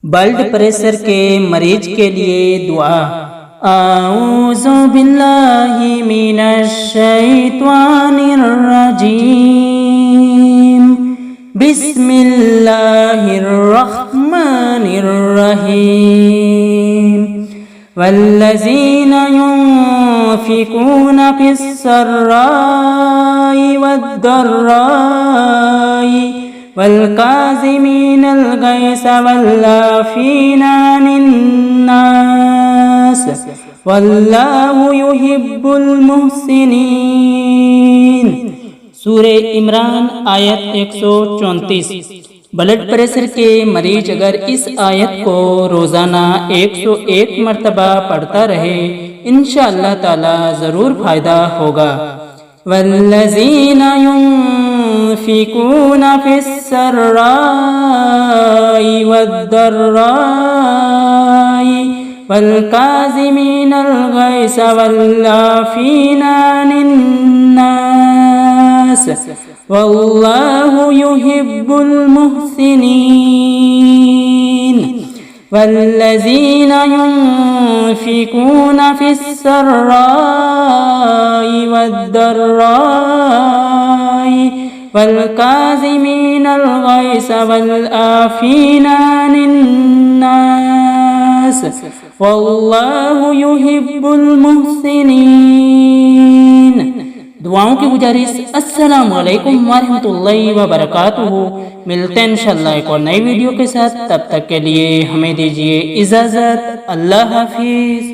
Blood pressure के मरीज के लिए दुआ। आऊज़ु बिल्लाहि मिनश शैतानिर रजीम। बिस्मिल्लाहिर रहमानिर रहीम। वल्लज़ीना युनफ़िक़ूना फ़िस्सर्राई वद्दर्राई वल्काज़िमीनल गैज़ वल्आफ़ीना अन्न्नास वल्लाहु युहिब्बुल मुहसिनीन। सूरे इमरान आयत 134। ब्लड प्रेशर के मरीज अगर इस आयत को रोज़ाना 101 मरतबा पढ़ता रहे इंशाअल्लाह ताला ज़रूर फ़ायदा होगा। वल्लज़ीना युनफ़िक़ूना फ़िस्सर्राई वद्दर्राई वल्काज़िमीनल गैज़ वल्आफ़ीना अन्न्नास वल्लाहु युहिब्बुल मुहसिनीन। वल्लज़ीना युनफ़िक़ूना फ़िस्सर्राई वद्दर्राई वल्काज़िमीनल गैज़ वल्आफ़ीना अन्न्नास वल्लाहु युहिब्बुल मुहसिनीन। दुआओं की गुजारिश। अस्सलामु अलैकुम वरहमतुल्लाहि वबरकातुहू। मिलते हैं इंशाअल्लाह एक और नई वीडियो के साथ। तब तक के लिए हमें दीजिए इजाज़त। अल्लाह हाफिज़।